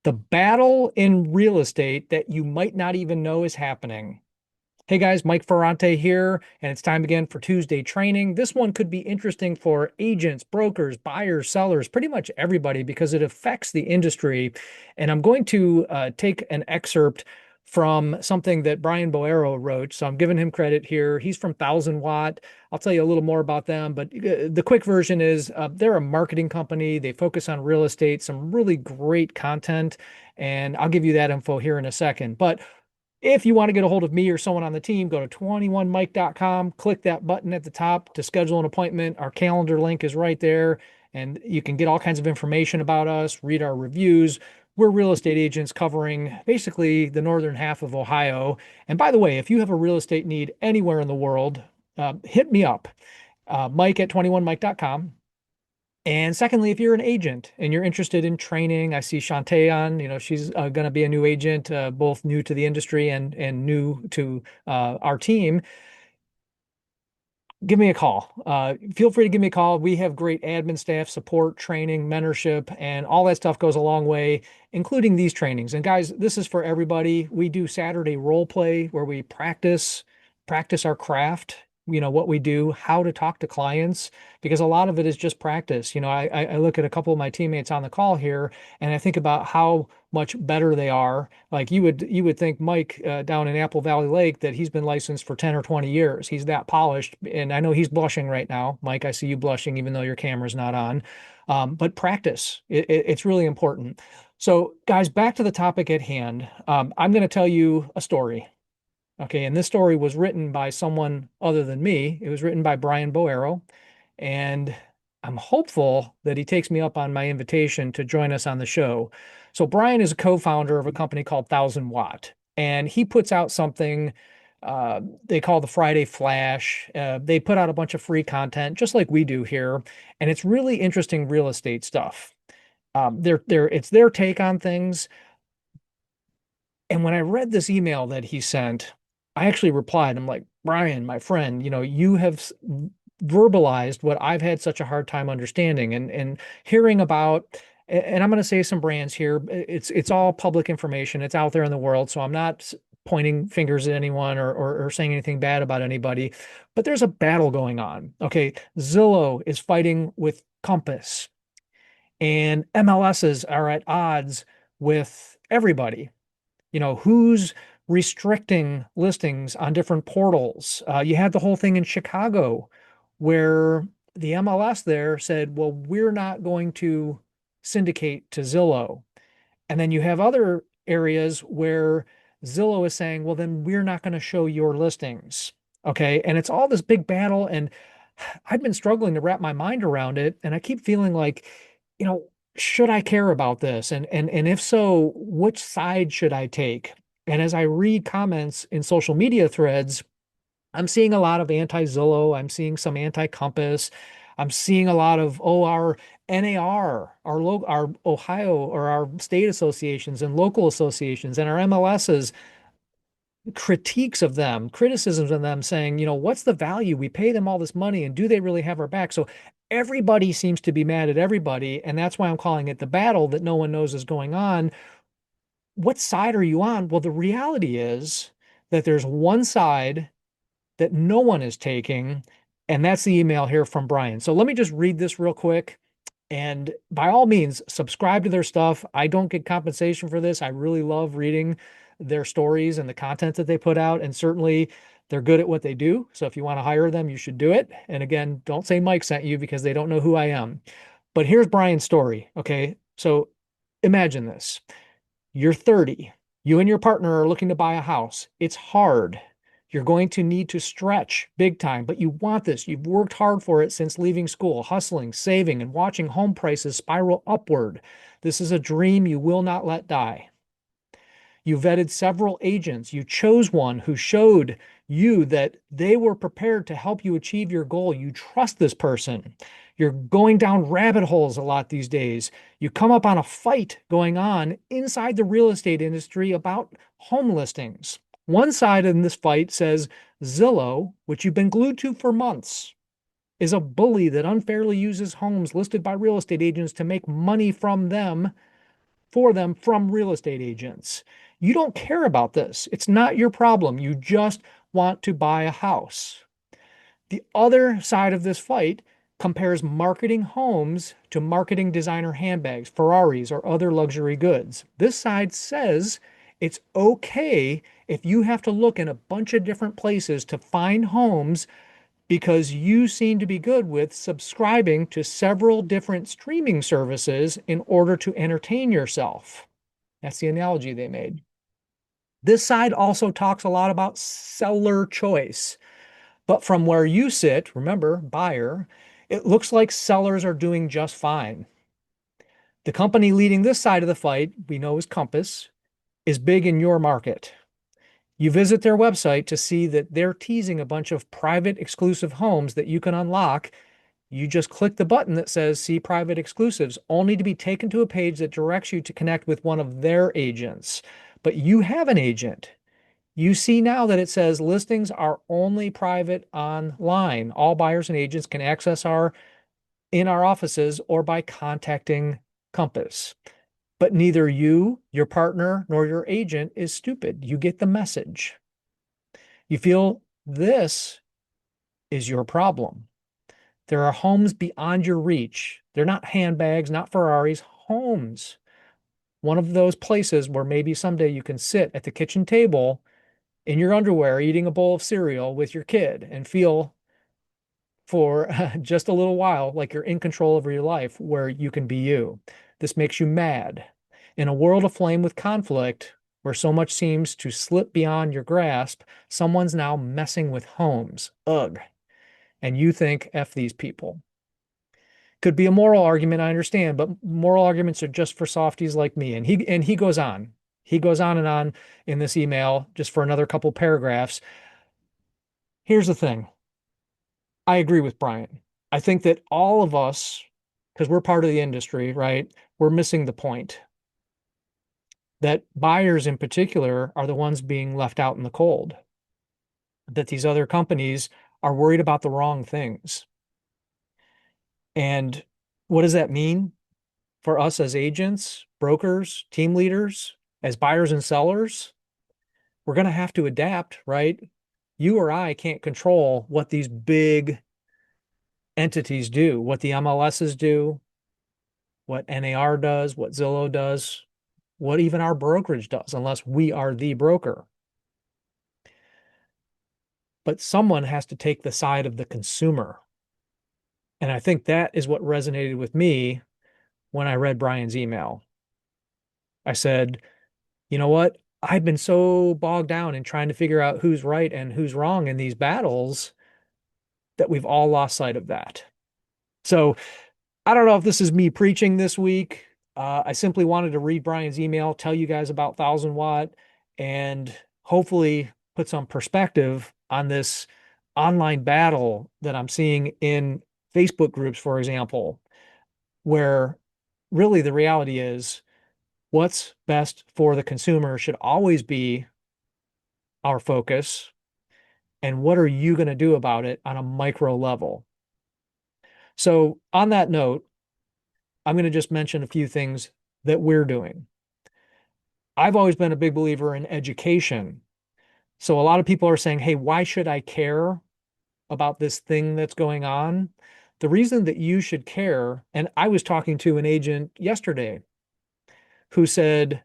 The battle in real estate that you might not even know is happening. Hey guys, Mike Ferrante here, and it's time again for Tuesday training. This one could be interesting for agents, brokers, buyers, sellers, pretty much everybody because it affects the industry. And I'm going to take an excerpt from something that Brian Boero wrote. So I'm giving him credit here. He's from 1000 Watt. I'll tell you a little more about them, but the quick version is they're a marketing company. They focus on real estate, some really great content, and I'll give you that info here in a second. But if you want to get a hold of me or someone on the team, go to 21mike.com, click that button at the top to schedule an appointment. Our calendar link is right there, and you can get all kinds of information about us, read our reviews. We're real estate agents covering basically the northern half of Ohio. And by the way, if you have a real estate need anywhere in the world, hit me up, Mike at 21mike.com. And secondly, if you're an agent and you're interested in training, I see Shantae on, she's going to be a new agent, both new to the industry and new to our team. Give me a call. Feel free to give me a call. We have great admin staff, support, training, mentorship, and all that stuff goes a long way, including these trainings. And guys, this is for everybody. We do Saturday role play where we practice our craft, what we do, how to talk to clients, because a lot of it is just practice. I look at a couple of my teammates on the call here, and I think about how much better they are. Like you would think Mike down in Apple Valley Lake that he's been licensed for 10 or 20 years. He's that polished. And I know he's blushing right now. Mike, I see you blushing even though your camera's not on. But practice, it's really important. So guys, back to the topic at hand. I'm going to tell you a story. Okay, and this story was written by someone other than me. It was written by Brian Boero, and I'm hopeful that he takes me up on my invitation to join us on the show. So Brian is a co-founder of a company called 1000 Watt, and he puts out something they call the Friday Flash. They put out a bunch of free content, just like we do here, and it's really interesting real estate stuff. It's their take on things. And when I read this email that he sent, I actually replied. I'm like, Brian, my friend, you have verbalized what I've had such a hard time understanding and hearing about. And I'm going to say some brands here. It's all public information. It's out there in the world. So I'm not pointing fingers at anyone or saying anything bad about anybody. But there's a battle going on. Okay. Zillow is fighting with Compass, and MLSs are at odds with everybody. Who's restricting listings on different portals. You had the whole thing in Chicago where the MLS there said, well, we're not going to syndicate to Zillow. And then you have other areas where Zillow is saying, well, then we're not going to show your listings. Okay. And it's all this big battle. And I've been struggling to wrap my mind around it. And I keep feeling like, you know, should I care about this? And if so, which side should I take? And as I read comments in social media threads, I'm seeing a lot of anti-Zillow. I'm seeing some anti-Compass. I'm seeing a lot of, our NAR, our Ohio or our state associations and local associations and our MLSs, critiques of them, criticisms of them saying, what's the value? We pay them all this money and do they really have our back? So everybody seems to be mad at everybody. And that's why I'm calling it the battle that no one knows is going on. What side are you on? Well, the reality is that there's one side that no one is taking, and that's the email here from Brian. So let me just read this real quick. And by all means, subscribe to their stuff. I don't get compensation for this. I really love reading their stories and the content that they put out. And certainly they're good at what they do. So if you want to hire them, you should do it. And again, don't say Mike sent you because they don't know who I am. But here's Brian's story. Okay. So imagine this. You're 30. You and your partner are looking to buy a house. It's hard. You're going to need to stretch big time, but you want this. You've worked hard for it since leaving school, hustling, saving, and watching home prices spiral upward. This is a dream you will not let die. You vetted several agents. You chose one who showed you that they were prepared to help you achieve your goal. You trust this person. You're going down rabbit holes a lot these days. You come up on a fight going on inside the real estate industry about home listings. One side in this fight says Zillow, which you've been glued to for months, is a bully that unfairly uses homes listed by real estate agents to make money from them. for them from real estate agents. You don't care about this. It's not your problem. You just want to buy a house. The other side of this fight compares marketing homes to marketing designer handbags, Ferraris, or other luxury goods. This side says it's okay if you have to look in a bunch of different places to find homes because you seem to be good with subscribing to several different streaming services in order to entertain yourself. That's the analogy they made. This side also talks a lot about seller choice. But from where you sit, remember, buyer, it looks like sellers are doing just fine. The company leading this side of the fight, we know is Compass, is big in your market. You visit their website to see that they're teasing a bunch of private exclusive homes that you can unlock. You just click the button that says see private exclusives, only to be taken to a page that directs you to connect with one of their agents. But you have an agent. You see now that it says listings are only private online. All buyers and agents can access our in our offices or by contacting Compass. But neither you, your partner, nor your agent is stupid. You get the message. You feel this is your problem. There are homes beyond your reach. They're not handbags, not Ferraris, homes. One of those places where maybe someday you can sit at the kitchen table in your underwear eating a bowl of cereal with your kid and feel for just a little while like you're in control over your life where you can be you. This makes you mad. In a world aflame with conflict, where so much seems to slip beyond your grasp, someone's now messing with homes. Ugh. And you think, F these people. Could be a moral argument, I understand, but moral arguments are just for softies like me. And he goes on. He goes on and on in this email just for another couple paragraphs. Here's the thing. I agree with Brian. I think that all of us, because we're part of the industry, right? We're missing the point that buyers in particular are the ones being left out in the cold, that these other companies are worried about the wrong things. And what does that mean for us as agents, brokers, team leaders, as buyers and sellers? We're going to have to adapt, right? You or I can't control what these big entities do, what the MLSs do, what NAR does, what Zillow does, what even our brokerage does, unless we are the broker. But someone has to take the side of the consumer. And I think that is what resonated with me when I read Brian's email. I said, you know what? I've been so bogged down in trying to figure out who's right and who's wrong in these battles that we've all lost sight of that. So I don't know if this is me preaching this week. I simply wanted to read Brian's email, tell you guys about 1000 Watt, and hopefully put some perspective on this online battle that I'm seeing in Facebook groups, for example, where really the reality is what's best for the consumer should always be our focus. And what are you going to do about it on a micro level? So, on that note, I'm going to just mention a few things that we're doing. I've always been a big believer in education. So a lot of people are saying, hey, why should I care about this thing that's going on? The reason that you should care, and I was talking to an agent yesterday who said,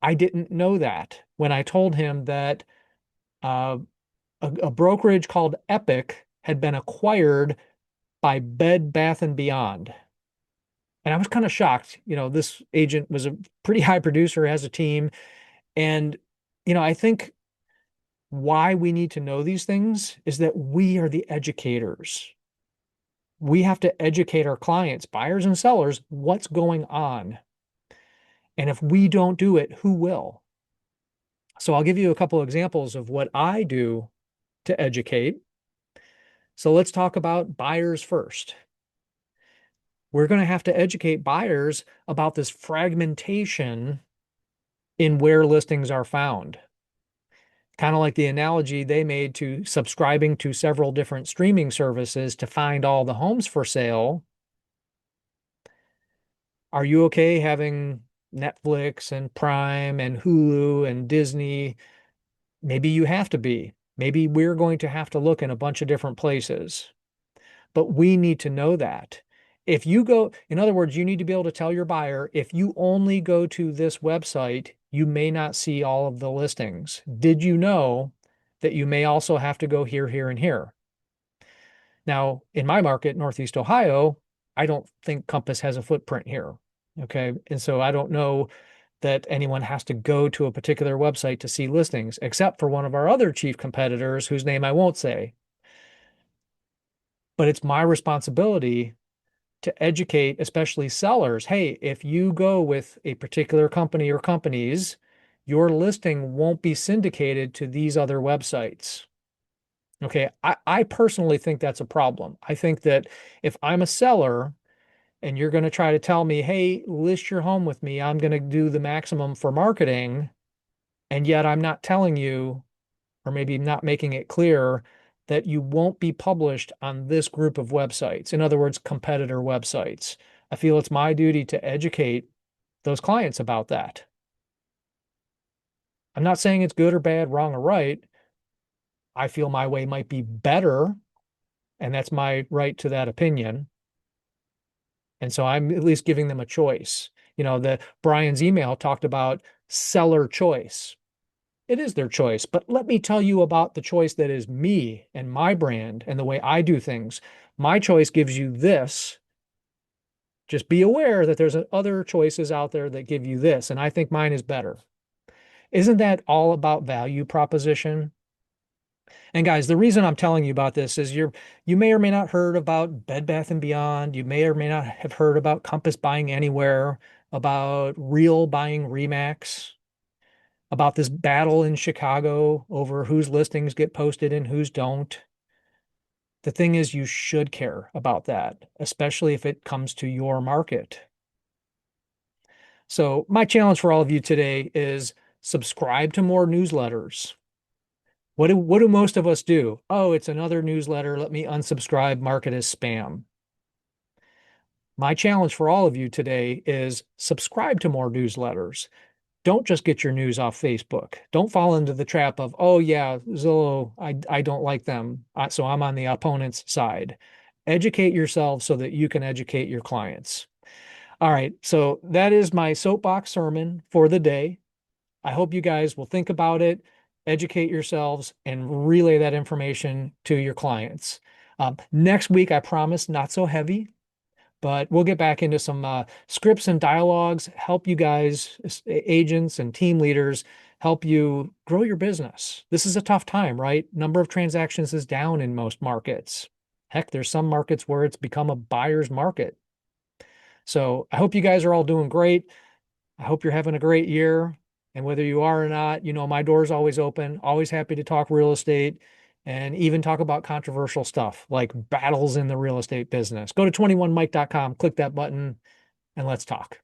I didn't know that when I told him that uh, a brokerage called Epic had been acquired by Bed Bath and Beyond. And I was kind of shocked. This agent was a pretty high producer, has a team. And, I think why we need to know these things is that we are the educators. We have to educate our clients, buyers and sellers, what's going on. And if we don't do it, who will? So I'll give you a couple examples of what I do to educate. So let's talk about buyers first. We're going to have to educate buyers about this fragmentation in where listings are found. Kind of like the analogy they made to subscribing to several different streaming services to find all the homes for sale. Are you okay having Netflix and Prime and Hulu and Disney. Maybe you have to be. Maybe we're going to have to look in a bunch of different places, but we need to know that. If you go, in other words, you need to be able to tell your buyer, if you only go to this website, you may not see all of the listings. Did you know that you may also have to go here, here, and here? Now, in my market, Northeast Ohio, I don't think Compass has a footprint here. Okay. And so I don't know that anyone has to go to a particular website to see listings, except for one of our other chief competitors, whose name I won't say. But it's my responsibility to educate, especially sellers. Hey, if you go with a particular company or companies, your listing won't be syndicated to these other websites. Okay. I personally think that's a problem. I think that if I'm a seller and you're going to try to tell me, hey, list your home with me, I'm going to do the maximum for marketing. And yet I'm not telling you, or maybe not making it clear, that you won't be published on this group of websites. In other words, competitor websites. I feel it's my duty to educate those clients about that. I'm not saying it's good or bad, wrong or right. I feel my way might be better, and that's my right to that opinion. And so I'm at least giving them a choice. The Brian's email talked about seller choice. It is their choice, but let me tell you about the choice that is me and my brand and the way I do things. My choice gives you this. Just be aware that there's other choices out there that give you this, and I think mine is better. Isn't that all about value proposition? And guys, the reason I'm telling you about this is you may or may not heard about Bed Bath and Beyond. You may or may not have heard about Compass buying Anywhere, about Real buying Remax, about this battle in Chicago over whose listings get posted and whose don't. The thing is, you should care about that, especially if it comes to your market. So, my challenge for all of you today is subscribe to more newsletters. What do most of us do? Oh, it's another newsletter. Let me unsubscribe, mark it as spam. My challenge for all of you today is subscribe to more newsletters. Don't just get your news off Facebook. Don't fall into the trap of, oh yeah, Zillow, I don't like them, so I'm on the opponent's side. Educate yourself so that you can educate your clients. All right, so that is my soapbox sermon for the day. I hope you guys will think about it, educate yourselves, and relay that information to your clients. Next week, I promise, not so heavy, but we'll get back into some scripts and dialogues, help you guys, agents and team leaders, help you grow your business. This is a tough time, right? Number of transactions is down in most markets. Heck, there's some markets where it's become a buyer's market. So I hope you guys are all doing great. I hope you're having a great year. And whether you are or not, my door's always open, always happy to talk real estate and even talk about controversial stuff like battles in the real estate business. Go to 21mike.com, click that button, and let's talk.